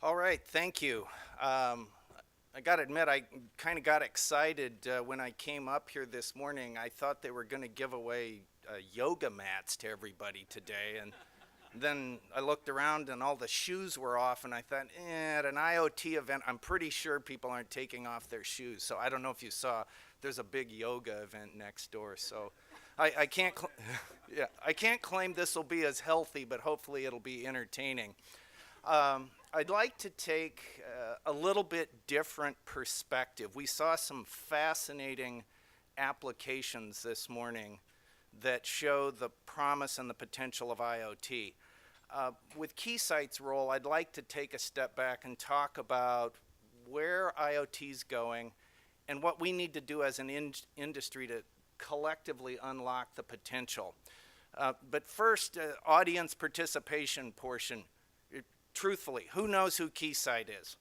All right, thank you. I got to admit, I kind of got excited when I came up here this morning. I thought they were going to give away yoga mats to everybody today, and then I looked around and all the shoes were off, and I thought, at an IoT event, I'm pretty sure people aren't taking off their shoes. So I don't know if you saw, there's a big yoga event next door. So I can't, yeah, I can't claim this will be as healthy, but hopefully it'll be entertaining. I'd like to take a little bit different perspective. We saw some fascinating applications this morning that show the promise and the potential of IoT. With Keysight's role, I'd like to take a step back and talk about where IoT is going and what we need to do as an industry to collectively unlock the potential. But first, audience participation portion. Truthfully, who knows who Keysight is?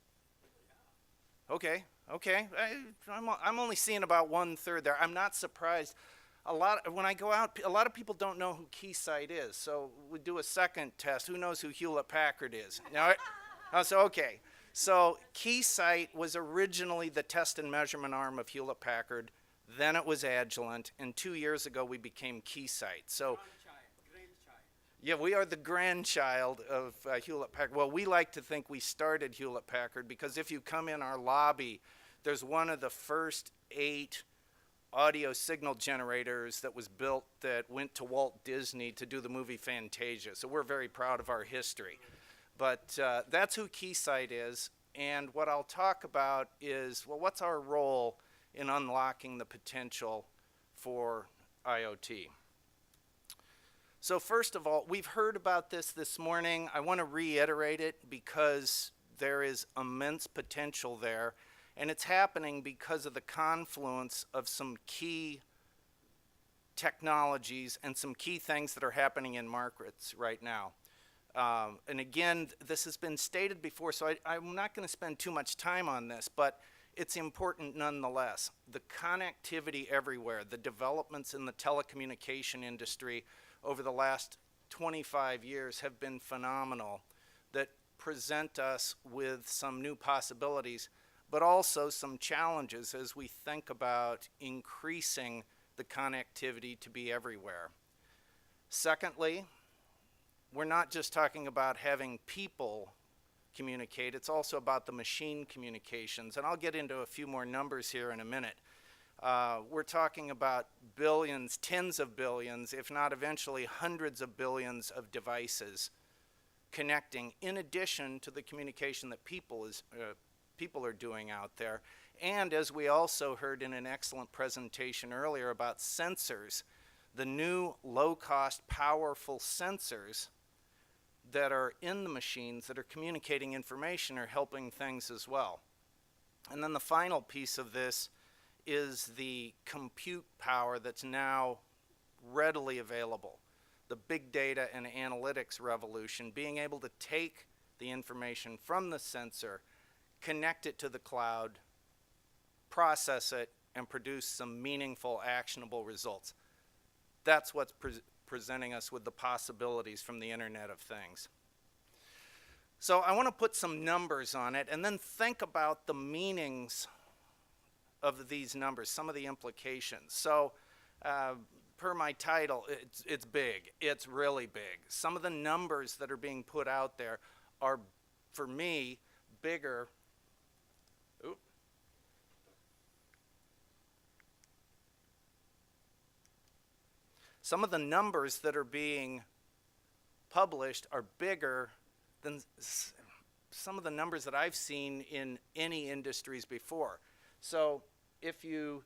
Okay. I'm only seeing about 1/3 there. I'm not surprised. When I go out, a lot of people don't know who Keysight is. So we do a second test. Who knows who Hewlett Packard is? Now, okay. So Keysight was originally the test and measurement arm of Hewlett Packard. Then it was Agilent, and 2 years ago we became Keysight. So. Yeah, we are the grandchild of Hewlett Packard. Well, we like to think we started Hewlett Packard because if you come in our lobby, there's one of the first 8 audio signal generators that was built that went to Walt Disney to do the movie Fantasia. So we're very proud of our history. But that's who Keysight is. And what I'll talk about is, well, what's our role in unlocking the potential for IoT? So first of all, we've heard about this morning. I want to reiterate it because there is immense potential there, and it's happening because of the confluence of some key technologies and some key things that are happening in markets right now. And again, this has been stated before, so I'm not going to spend too much time on this, but it's important nonetheless. The connectivity everywhere, the developments in the telecommunication industry over the last 25 years have been phenomenal, that present us with some new possibilities, but also some challenges as we think about increasing the connectivity to be everywhere. Secondly, we're not just talking about having people communicate, it's also about the machine communications, and I'll get into a few more numbers here in a minute. We're talking about billions, tens of billions, if not eventually hundreds of billions of devices connecting, in addition to the communication that people are doing out there. And as we also heard in an excellent presentation earlier about sensors, the new low-cost, powerful sensors that are in the machines that are communicating information are helping things as well. And then the final piece of this is the compute power that's now readily available. The big data and analytics revolution, being able to take the information from the sensor, connect it to the cloud, process it, and produce some meaningful, actionable results. That's what's presenting us with the possibilities from the Internet of Things. So I want to put some numbers on it and then think about the meanings of these numbers, some of the implications. So per my title, it's big. It's really big. Some of the numbers that are being put out there are, for me, bigger. Some of the numbers that are being published are bigger than some of the numbers that I've seen in any industries before. So if you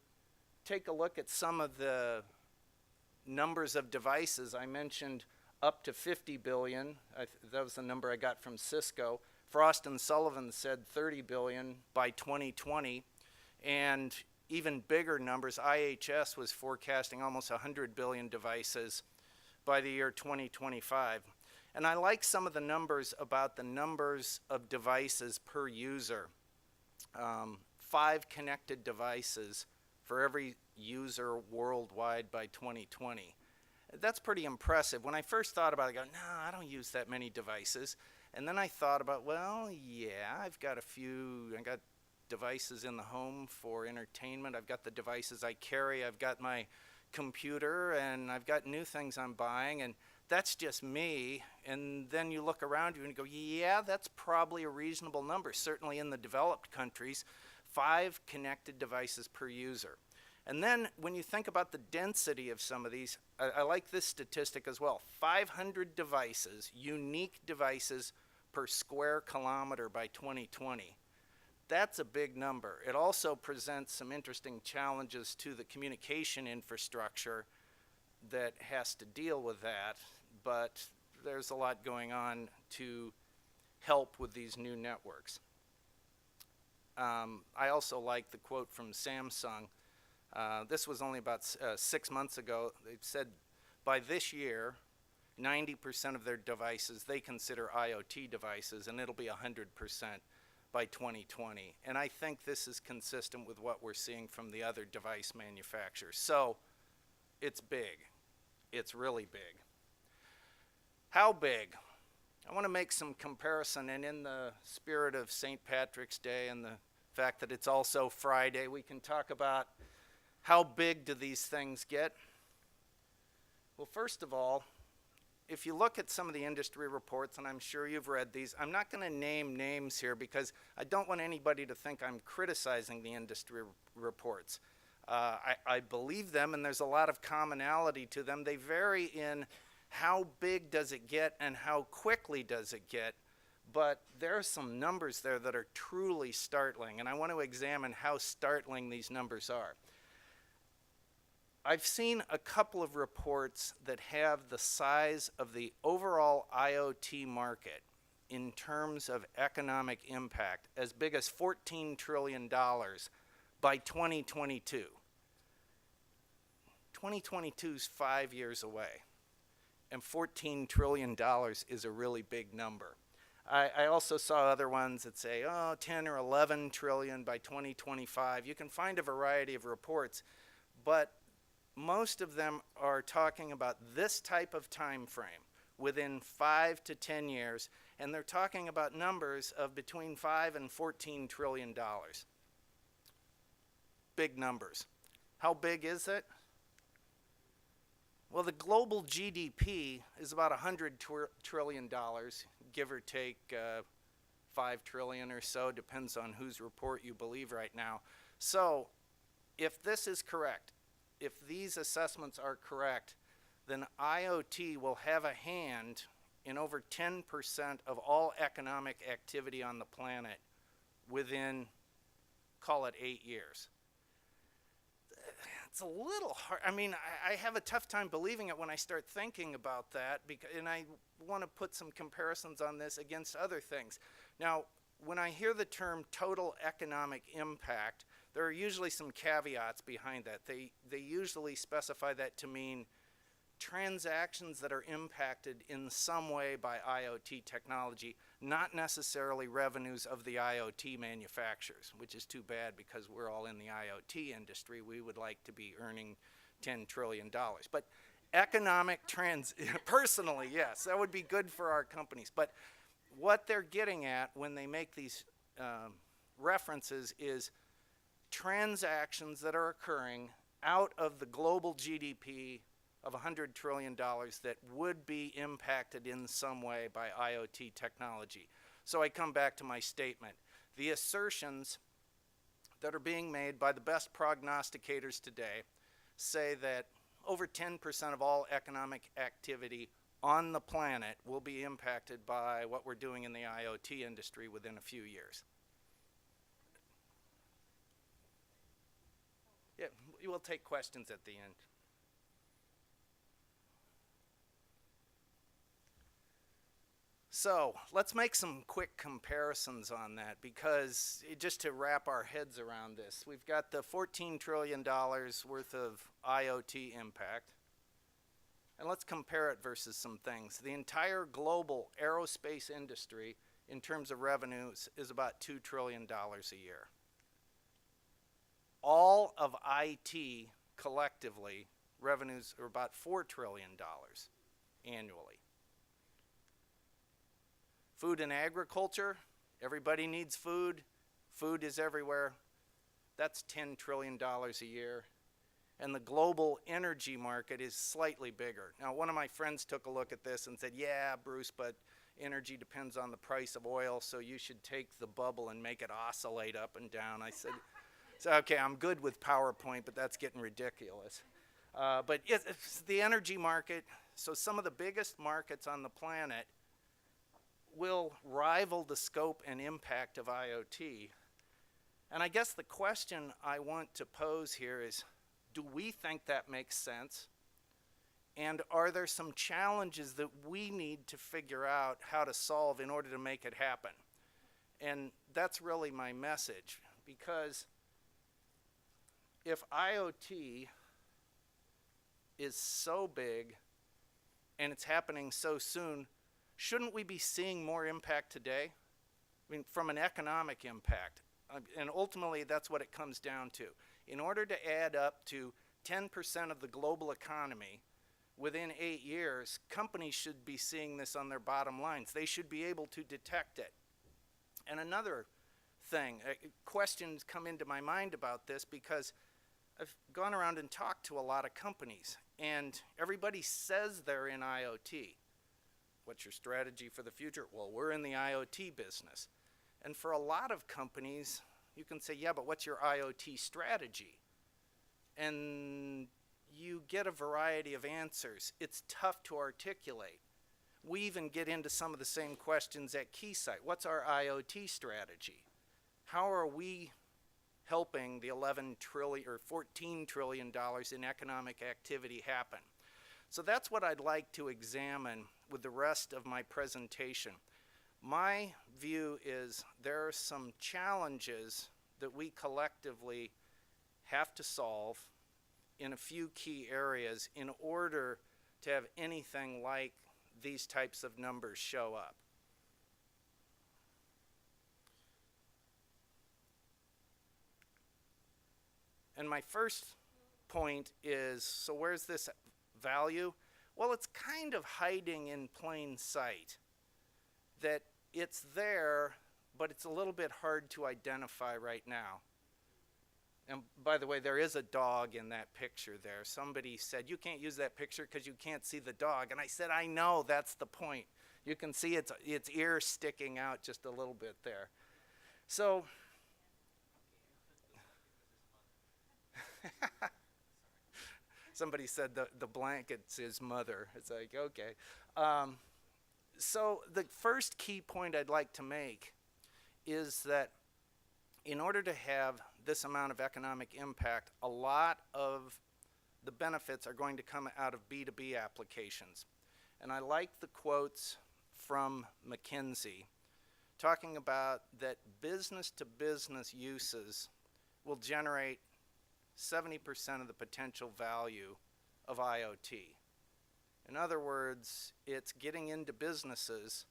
take a look at some of the numbers of devices, I mentioned up to 50 billion. That was the number I got from Cisco. Frost & Sullivan said 30 billion by 2020. And even bigger numbers, IHS was forecasting almost 100 billion devices by the year 2025. And I like some of the numbers about the numbers of devices per user. 5 connected devices for every user worldwide by 2020. That's pretty impressive. When I first thought about it, I go, no, I don't use that many devices. And then I thought about, well, yeah, I got devices in the home for entertainment. I've got the devices I carry. I've got my computer, and I've got new things I'm buying, and that's just me. And then you look around you and go, yeah, that's probably a reasonable number. Certainly in the developed countries, 5 connected devices per user. And then when you think about the density of some of these, I like this statistic as well. 500 devices, unique devices per square kilometer by 2020. That's a big number. It also presents some interesting challenges to the communication infrastructure that has to deal with that, but there's a lot going on to help with these new networks. I also like the quote from Samsung. This was only about 6 months ago. They said by this year, 90% of their devices they consider IoT devices, and it'll be 100% by 2020. And I think this is consistent with what we're seeing from the other device manufacturers. So it's big. It's really big. How big? I want to make some comparison, and in the spirit of St. Patrick's Day and the fact that it's also Friday, we can talk about how big do these things get. Well, first of all, if you look at some of the industry reports, and I'm sure you've read these, I'm not going to name names here because I don't want anybody to think I'm criticizing the industry reports. I believe them, and there's a lot of commonality to them. They vary in how big does it get and how quickly does it get, but there are some numbers there that are truly startling, and I want to examine how startling these numbers are. I've seen a couple of reports that have the size of the overall IoT market in terms of economic impact as big as $14 trillion by 2022. 2022 is 5 years away, and $14 trillion is a really big number. I also saw other ones that say, 10 or 11 trillion by 2025. You can find a variety of reports, but most of them are talking about this type of time frame within 5 to 10 years, and they're talking about numbers of between 5 and $14 trillion. Big numbers. How big is it? Well, the global GDP is about $100 trillion, give or take 5 trillion or so, depends on whose report you believe right now. So if this is correct, if these assessments are correct, then IoT will have a hand in over 10% of all economic activity on the planet within, call it 8 years. It's a little hard. I mean, I have a tough time believing it when I start thinking about that, and I want to put some comparisons on this against other things. Now, when I hear the term total economic impact, there are usually some caveats behind that. They usually specify that to mean transactions that are impacted in some way by IoT technology, not necessarily revenues of the IoT manufacturers, which is too bad because we're all in the IoT industry. We would like to be earning $10 trillion. But economic personally, yes, that would be good for our companies. But what they're getting at when they make these references is transactions that are occurring out of the global GDP of $100 trillion that would be impacted in some way by IoT technology. So I come back to my statement. The assertions that are being made by the best prognosticators today say that over 10% of all economic activity on the planet will be impacted by what we're doing in the IoT industry within a few years. Yeah, we will take questions at the end. So let's make some quick comparisons on that, because just to wrap our heads around this, we've got the $14 trillion worth of IoT impact, and let's compare it versus some things. The entire global aerospace industry in terms of revenues is about $2 trillion a year. All of IT collectively, revenues are about $4 trillion annually. Food and agriculture, everybody needs food. Food is everywhere. That's $10 trillion a year. And the global energy market is slightly bigger. Now, one of my friends took a look at this and said, yeah, Bruce, but energy depends on the price of oil, so you should take the bubble and make it oscillate up and down. I said, so, okay, I'm good with PowerPoint, but that's getting ridiculous. But it's the energy market, so some of the biggest markets on the planet will rival the scope and impact of IoT. And I guess the question I want to pose here is, do we think that makes sense? And are there some challenges that we need to figure out how to solve in order to make it happen? And that's really my message, because if IoT is so big and it's happening so soon, shouldn't we be seeing more impact today? I mean, from an economic impact. And ultimately, that's what it comes down to. In order to add up to 10% of the global economy within 8 years, companies should be seeing this on their bottom lines. They should be able to detect it. And another thing, questions come into my mind about this because I've gone around and talked to a lot of companies, and everybody says they're in IoT. What's your strategy for the future? Well, we're in the IoT business. And for a lot of companies, you can say, yeah, but what's your IoT strategy? And you get a variety of answers. It's tough to articulate. We even get into some of the same questions at Keysight. What's our IoT strategy? How are we helping the 11 trillion or $14 trillion in economic activity happen? So that's what I'd like to examine with the rest of my presentation. My view is there are some challenges that we collectively have to solve in a few key areas in order to have anything like these types of numbers show up. And my first point is, so where's this value? Well, it's kind of hiding in plain sight. That it's there, but it's a little bit hard to identify right now. And by the way, there is a dog in that picture there. Somebody said, you can't use that picture because you can't see the dog. And I said, I know, that's the point. You can see its ear sticking out just a little bit there. So, somebody said the blanket's his mother. It's like, okay. So the first key point I'd like to make is that in order to have this amount of economic impact, a lot of the benefits are going to come out of B2B applications. And I like the quotes from McKinsey talking about that business-to-business uses will generate 70% of the potential value of IoT. In other words, it's getting into businesses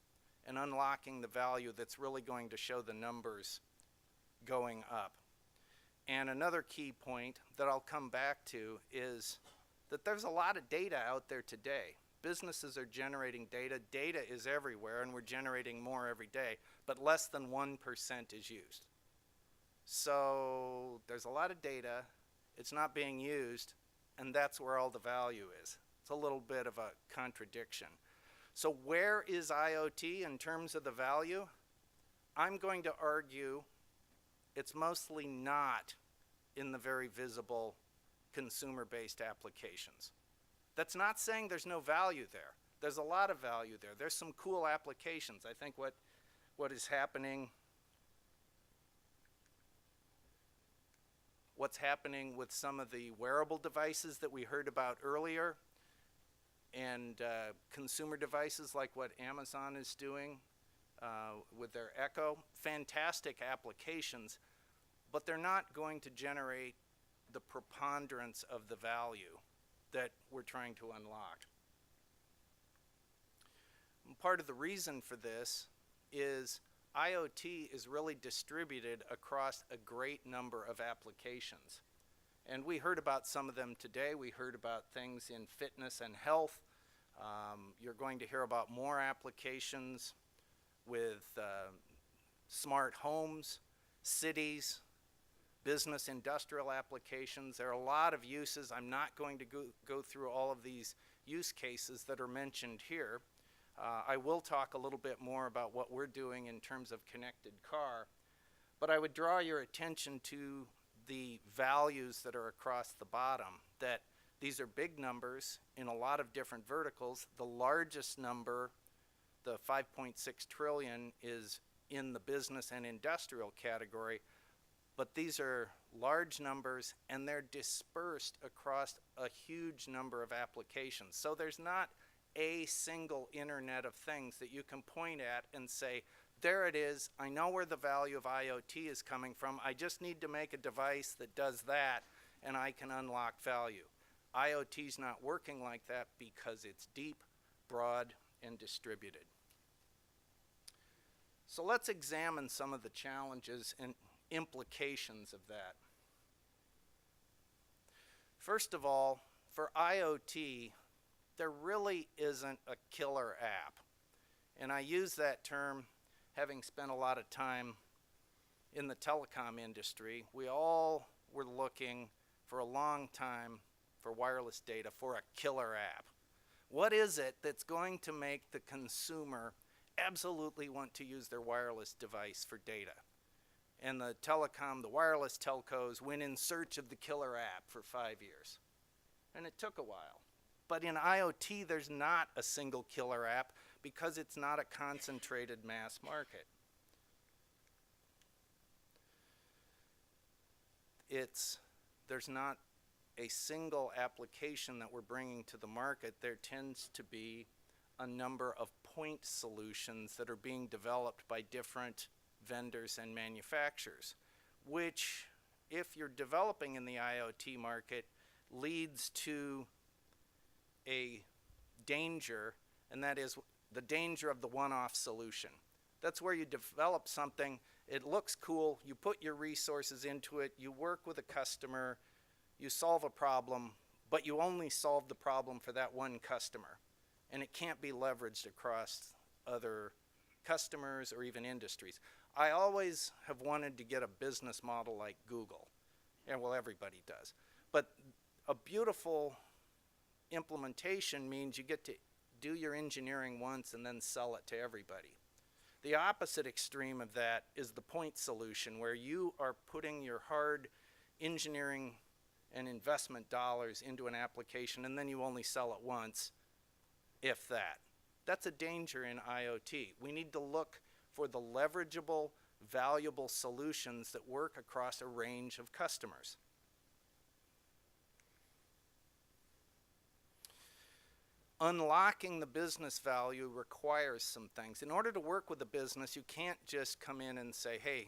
and unlocking the value that's really going to show the numbers going up. And another key point that I'll come back to is that there's a lot of data out there today. Businesses are generating data. Data is everywhere, and we're generating more every day, but less than 1% is used. So there's a lot of data. It's not being used, and that's where all the value is. It's a little bit of a contradiction. So where is IoT in terms of the value? I'm going to argue it's mostly not in the very visible consumer-based applications. That's not saying there's no value there. There's a lot of value there. There's some cool applications. I think what is happening, what's happening with some of the wearable devices that we heard about earlier, and consumer devices like what Amazon is doing with their Echo, fantastic applications, but they're not going to generate the preponderance of the value that we're trying to unlock. And part of the reason for this is IoT is really distributed across a great number of applications. And we heard about some of them today. We heard about things in fitness and health. You're going to hear about more applications with smart homes, cities, business industrial applications. There are a lot of uses. I'm not going to go through all of these use cases that are mentioned here. I will talk a little bit more about what we're doing in terms of connected car, but I would draw your attention to the values that are across the bottom, that these are big numbers in a lot of different verticals. The largest number, the 5.6 trillion, is in the business and industrial category, but these are large numbers and they're dispersed across a huge number of applications. So there's not a single Internet of Things that you can point at and say, there it is, I know where the value of IoT is coming from, I just need to make a device that does that and I can unlock value. IoT's not working like that because it's deep, broad, and distributed. So let's examine some of the challenges and implications of that. First of all, for IoT, there really isn't a killer app. And I use that term having spent a lot of time in the telecom industry. We all were looking for a long time for wireless data for a killer app. What is it that's going to make the consumer absolutely want to use their wireless device for data? And the wireless telcos went in search of the killer app for 5 years. And it took a while. But in IoT, there's not a single killer app because it's not a concentrated mass market. There's not a single application that we're bringing to the market. There tends to be a number of point solutions that are being developed by different vendors and manufacturers, which, if you're developing in the IoT market, leads to a danger, and that is the danger of the one-off solution. That's where you develop something, it looks cool, you put your resources into it, you work with a customer, you solve a problem, but you only solve the problem for that one customer, and it can't be leveraged across other customers or even industries. I always have wanted to get a business model like Google, and well, everybody does, but a beautiful implementation means you get to do your engineering once and then sell it to everybody. The opposite extreme of that is the point solution, where you are putting your hard engineering and investment dollars into an application and then you only sell it once, if that. That's a danger in IoT. We need to look for the leverageable, valuable solutions that work across a range of customers. Unlocking the business value requires some things. In order to work with a business, you can't just come in and say, hey,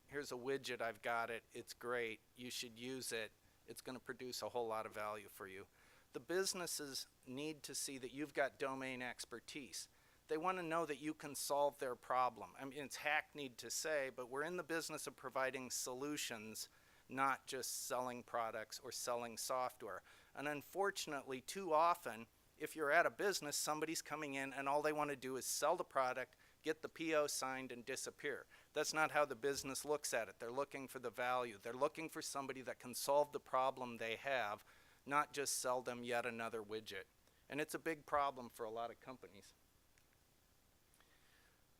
here's a widget, I've got it, it's great, you should use it, it's going to produce a whole lot of value for you. The businesses need to see that you've got domain expertise. They want to know that you can solve their problem. I mean, it's hackneyed to say, but we're in the business of providing solutions, not just selling products or selling software. And unfortunately, too often, if you're at a business, somebody's coming in and all they want to do is sell the product, get the PO signed, and disappear. That's not how the business looks at it. They're looking for the value. They're looking for somebody that can solve the problem they have, not just sell them yet another widget. And it's a big problem for a lot of companies.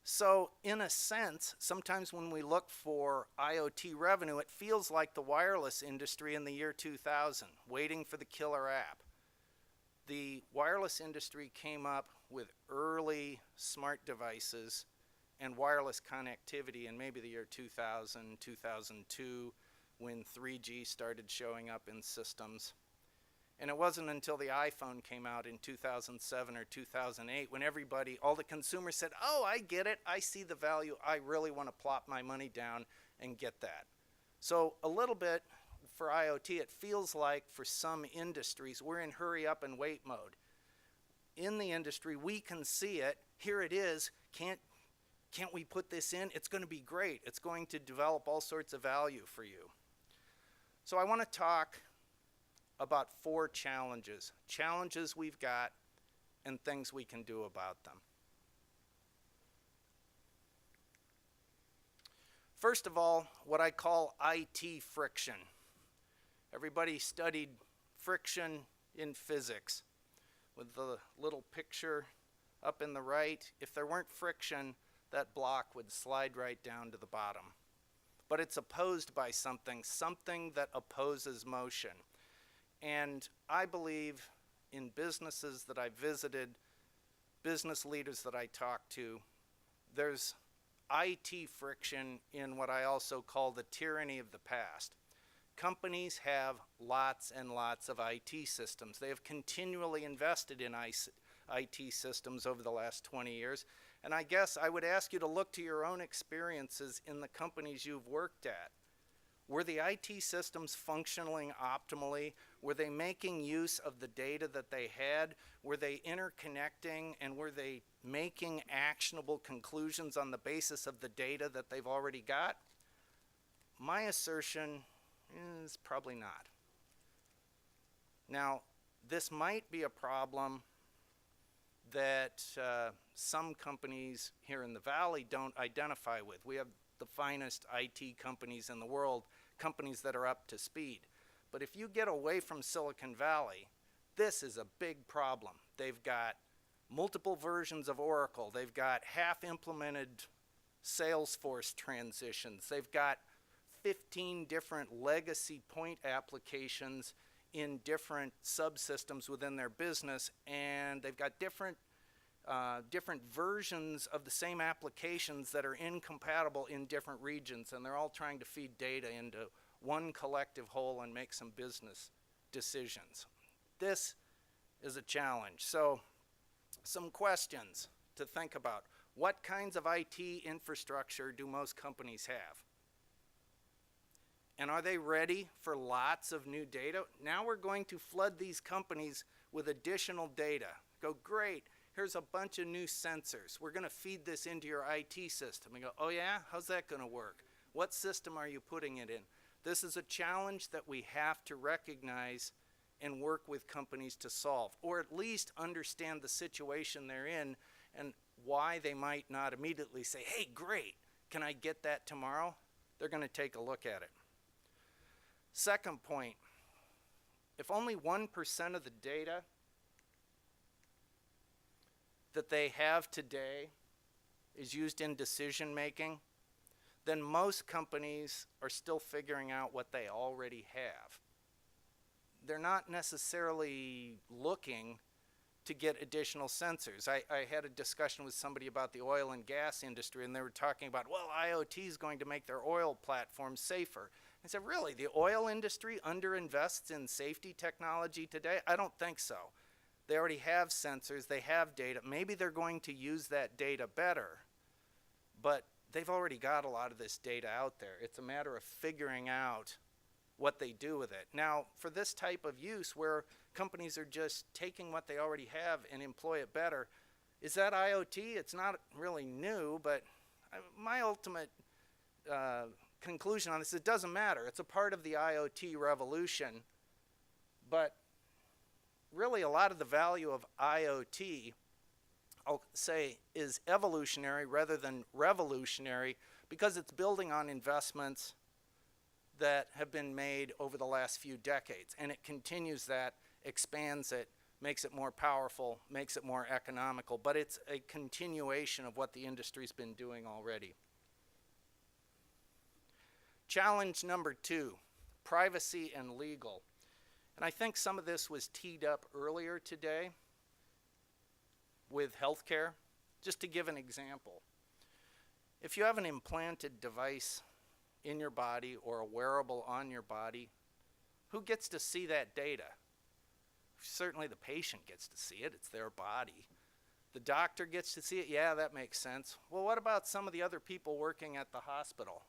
So in a sense, sometimes when we look for IoT revenue, it feels like the wireless industry in the year 2000, waiting for the killer app. The wireless industry came up with early smart devices and wireless connectivity in maybe the year 2000, 2002, when 3G started showing up in systems. And it wasn't until the iPhone came out in 2007 or 2008 when everybody, all the consumers said, oh, I get it, I see the value, I really want to plop my money down and get that. So a little bit for IoT, it feels like for some industries, we're in hurry up and wait mode. In the industry, we can see it, here it is, can't we put this in? It's going to be great, it's going to develop all sorts of value for you. So I want to talk about 4 challenges we've got and things we can do about them. First of all, what I call IT friction. Everybody studied friction in physics with the little picture up in the right. If there weren't friction, that block would slide right down to the bottom. But it's opposed by something that opposes motion. And I believe in businesses that I visited, business leaders that I talk to, there's IT friction in what I also call the tyranny of the past. Companies have lots and lots of IT systems. They have continually invested in IT systems over the last 20 years. And I guess I would ask you to look to your own experiences in the companies you've worked at. Were the IT systems functioning optimally? Were they making use of the data that they had? Were they interconnecting, and were they making actionable conclusions on the basis of the data that they've already got? My assertion is probably not. Now, this might be a problem that some companies here in the Valley don't identify with. We have the finest IT companies in the world, companies that are up to speed. But if you get away from Silicon Valley, this is a big problem. They've got multiple versions of Oracle. They've got half-implemented Salesforce transitions. They've got 15 different legacy point applications in different subsystems within their business, and they've got different versions of the same applications that are incompatible in different regions, and they're all trying to feed data into one collective whole and make some business decisions. This is a challenge. So, some questions to think about. What kinds of IT infrastructure do most companies have? And are they ready for lots of new data? Now we're going to flood these companies with additional data. Go, great, here's a bunch of new sensors. We're going to feed this into your IT system. And go, oh yeah, how's that going to work? What system are you putting it in? This is a challenge that we have to recognize and work with companies to solve, or at least understand the situation they're in and why they might not immediately say, hey, great, can I get that tomorrow? They're going to take a look at it. Second point, if only 1% of the data that they have today is used in decision making, then most companies are still figuring out what they already have. They're not necessarily looking to get additional sensors. I had a discussion with somebody about the oil and gas industry, and they were talking about, well, IoT is going to make their oil platforms safer. I said, really, the oil industry underinvests in safety technology today? I don't think so. They already have sensors, they have data. Maybe they're going to use that data better, but they've already got a lot of this data out there. It's a matter of figuring out what they do with it. Now, for this type of use where companies are just taking what they already have and employ it better, is that IoT? It's not really new, but my ultimate conclusion on this, it doesn't matter. It's a part of the IoT revolution, but really a lot of the value of IoT, I'll say, is evolutionary rather than revolutionary, because it's building on investments that have been made over the last few decades, and it continues that, expands it, makes it more powerful, makes it more economical, but it's a continuation of what the industry's been doing already. Challenge number 2, privacy and legal. And I think some of this was teed up earlier today with healthcare. Just to give an example, if you have an implanted device in your body or a wearable on your body, who gets to see that data? Certainly the patient gets to see it. It's their body. The doctor gets to see it. Yeah, that makes sense. Well, what about some of the other people working at the hospital?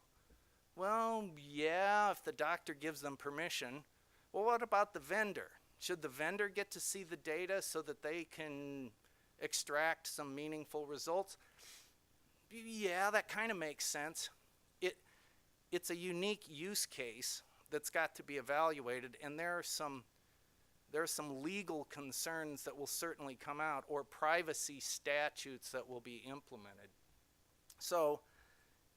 Well, yeah, if the doctor gives them permission. Well, what about the vendor? Should the vendor get to see the data so that they can extract some meaningful results? Yeah, that kind of makes sense. It's a unique use case that's got to be evaluated, and there are some legal concerns that will certainly come out, or privacy statutes that will be implemented. So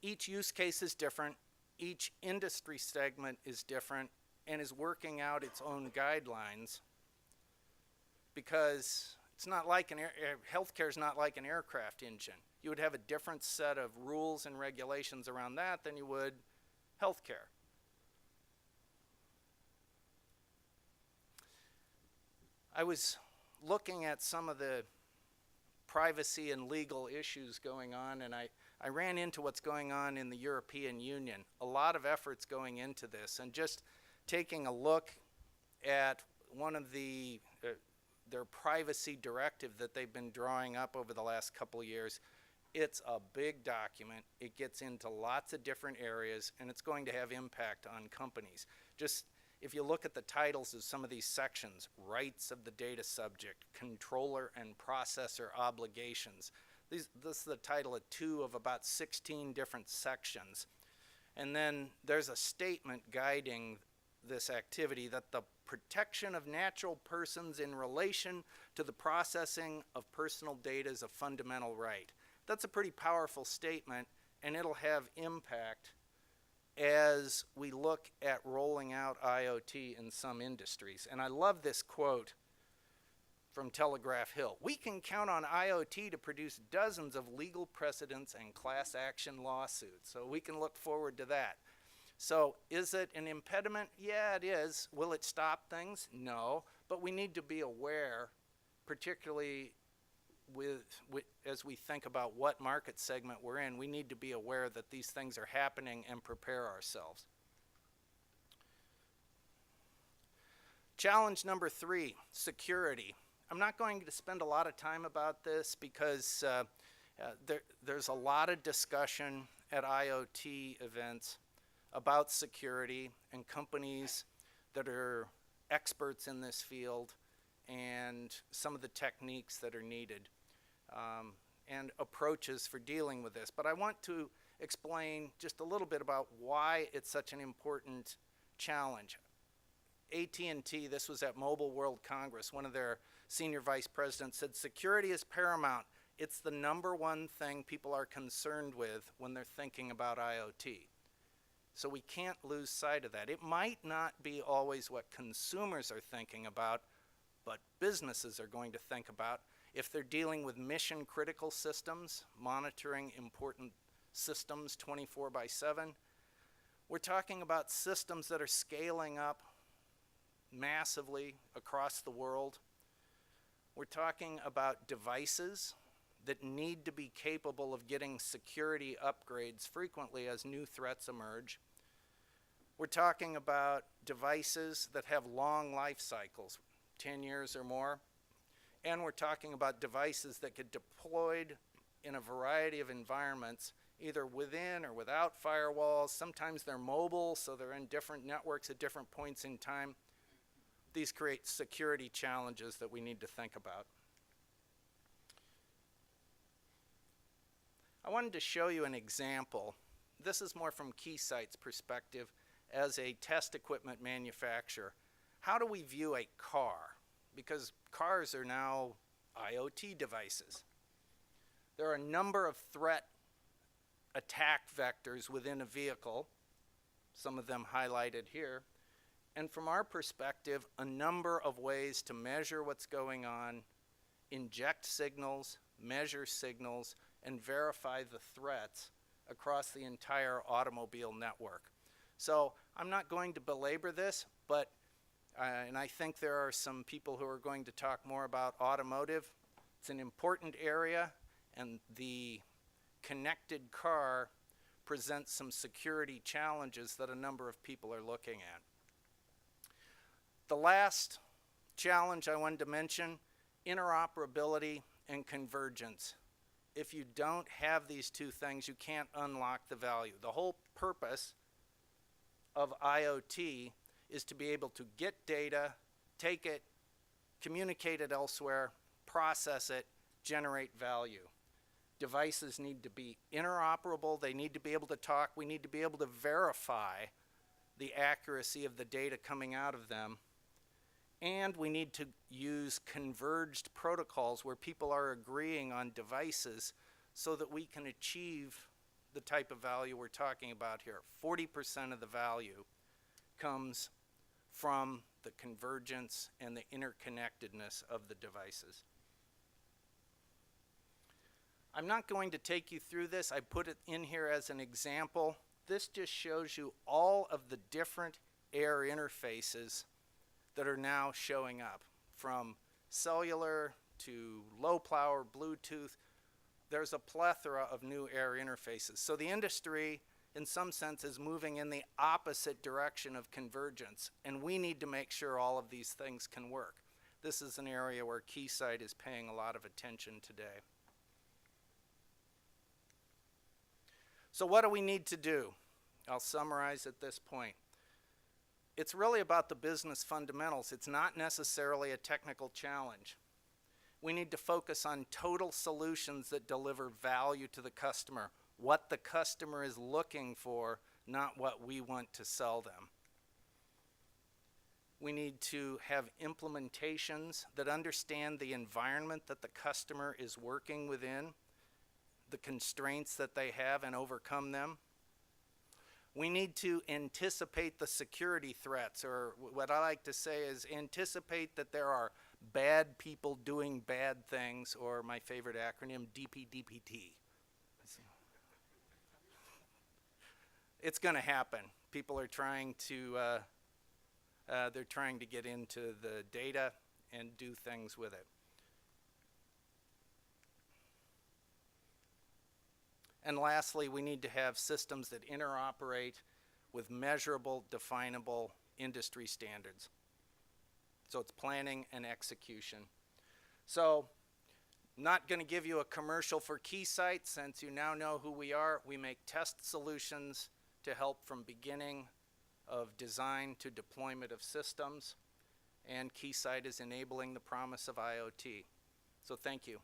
Each use case is different, each industry segment is different, and is working out its own guidelines, because it's not like healthcare is not like an aircraft engine. You would have a different set of rules and regulations around that than you would healthcare. I was looking at some of the privacy and legal issues going on, and I ran into what's going on in the European Union. A lot of efforts going into this, and just taking a look at one of their Privacy Directive that they've been drawing up over the last couple of years. It's a big document. It gets into lots of different areas, and it's going to have impact on companies. Just if you look at the titles of some of these sections, rights of the data subject, controller and processor obligations. This is the title of 2 of about 16 different sections. And then there's a statement guiding this activity that the protection of natural persons in relation to the processing of personal data is a fundamental right. That's a pretty powerful statement, and it'll have impact as we look at rolling out IoT in some industries. And I love this quote from Telegraph Hill. "We can count on IoT to produce dozens of legal precedents and class action lawsuits." So we can look forward to that. So is it an impediment? Yeah, it is. Will it stop things? No. But we need to be aware, particularly as we think about what market segment we're in, we need to be aware that these things are happening and prepare ourselves. Challenge number 3, security. I'm not going to spend a lot of time about this because there's a lot of discussion at IoT events about security and companies that are experts in this field and some of the techniques that are needed and approaches for dealing with this. But I want to explain just a little bit about why it's such an important challenge. AT&T, this was at Mobile World Congress, one of their senior vice presidents said, "Security is paramount. It's the #1 thing people are concerned with when they're thinking about IoT." So we can't lose sight of that. It might not be always what consumers are thinking about, but businesses are going to think about if they're dealing with mission-critical systems, monitoring important systems 24/7. We're talking about systems that are scaling up massively across the world. We're talking about devices that need to be capable of getting security upgrades frequently as new threats emerge. We're talking about devices that have long life cycles, 10 years or more. And we're talking about devices that get deployed in a variety of environments, either within or without firewalls. Sometimes they're mobile, so they're in different networks at different points in time. These create security challenges that we need to think about. I wanted to show you an example. This is more from Keysight's perspective as a test equipment manufacturer. How do we view a car? Because cars are now IoT devices. There are a number of threat attack vectors within a vehicle, some of them highlighted here. And from our perspective, a number of ways to measure what's going on, inject signals, measure signals, and verify the threats across the entire automobile network. So I'm not going to belabor this, but and I think there are some people who are going to talk more about automotive. It's an important area, and the connected car presents some security challenges that a number of people are looking at. The last challenge I wanted to mention, interoperability and convergence. If you don't have these two things, you can't unlock the value. The whole purpose of IoT is to be able to get data, take it, communicate it elsewhere, process it, generate value. Devices need to be interoperable. They need to be able to talk. We need to be able to verify the accuracy of the data coming out of them. And we need to use converged protocols where people are agreeing on devices so that we can achieve the type of value we're talking about here. 40% of the value comes from the convergence and the interconnectedness of the devices. I'm not going to take you through this. I put it in here as an example. This just shows you all of the different air interfaces that are now showing up, from cellular to low power, Bluetooth. There's a plethora of new air interfaces. So the industry, in some sense, is moving in the opposite direction of convergence, and we need to make sure all of these things can work. This is an area where Keysight is paying a lot of attention today. So what do we need to do? I'll summarize at this point. It's really about the business fundamentals. It's not necessarily a technical challenge. We need to focus on total solutions that deliver value to the customer, what the customer is looking for, not what we want to sell them. We need to have implementations that understand the environment that the customer is working within, the constraints that they have, and overcome them. We need to anticipate the security threats, or what I like to say is anticipate that there are bad people doing bad things, or my favorite acronym, DPDPT. It's going to happen. People are trying to, they're trying to get into the data and do things with it. And lastly, we need to have systems that interoperate with measurable, definable industry standards. So it's planning and execution. So, not going to give you a commercial for Keysight, since you now know who we are. We make test solutions to help from beginning of design to deployment of systems. And Keysight is enabling the promise of IoT. So thank you.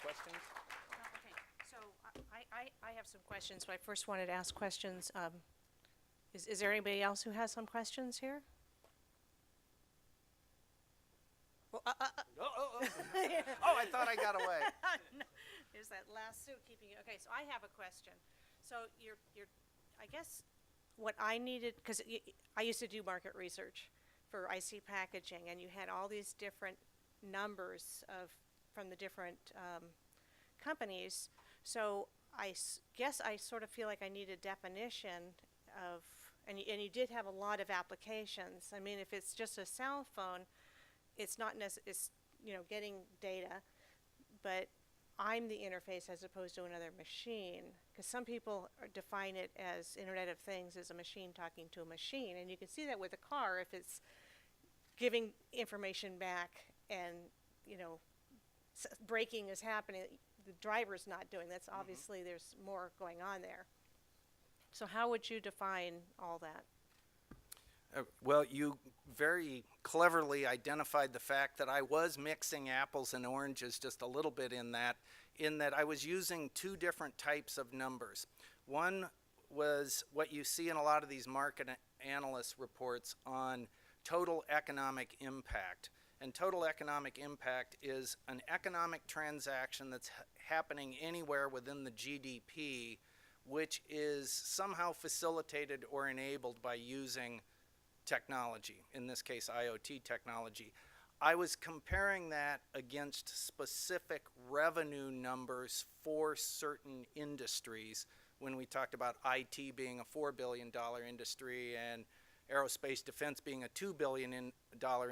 Questions? Okay, so I have some questions, but I first wanted to ask questions. Is there anybody else who has some questions here? Well, Oh, I thought I got away. No, there's that last suit keeping you. Okay, so I have a question. So I guess what I needed, because I used to do market research for IC packaging, and you had all these different numbers from the different companies. So I guess I sort of feel like I need a definition of, and you did have a lot of applications. I mean, if it's just a cell phone, it's not it's getting data, but I'm the interface as opposed to another machine, because some people define it as Internet of Things as a machine talking to a machine, and you can see that with a car. If it's giving information back and braking is happening, the driver's not doing. That's obviously there's more going on there. So how would you define all that? Well, you very cleverly identified the fact that I was mixing apples and oranges just a little bit in that I was using two different types of numbers. One was what you see in a lot of these market analyst reports on total economic impact. And total economic impact is an economic transaction that's happening anywhere within the GDP, which is somehow facilitated or enabled by using technology, in this case IoT technology. I was comparing that against specific revenue numbers for certain industries when we talked about IT being a $4 billion industry and aerospace defense being a $2 billion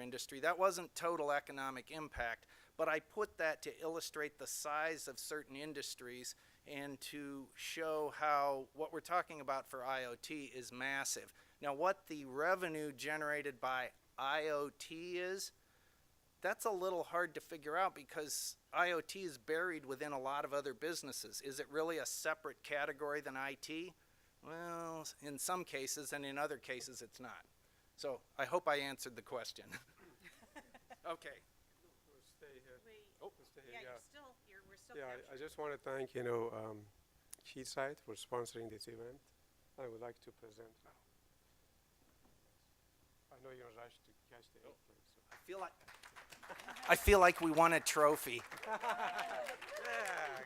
industry. That wasn't total economic impact, but I put that to illustrate the size of certain industries and to show how what we're talking about for IoT is massive. Now, what the revenue generated by IoT is, that's a little hard to figure out because IoT is buried within a lot of other businesses. Is it really a separate category than IT? Well, in some cases, and in other cases, it's not. So I hope I answered the question. Okay. We'll stay here. We're still Yeah, capturing. I just want to thank, Keysight for sponsoring this event. I would like to present. I know you're rushed to catch the airplane. So. I feel like we won a trophy. Yeah,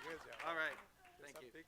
good job. All right, Get thank some you. pictures.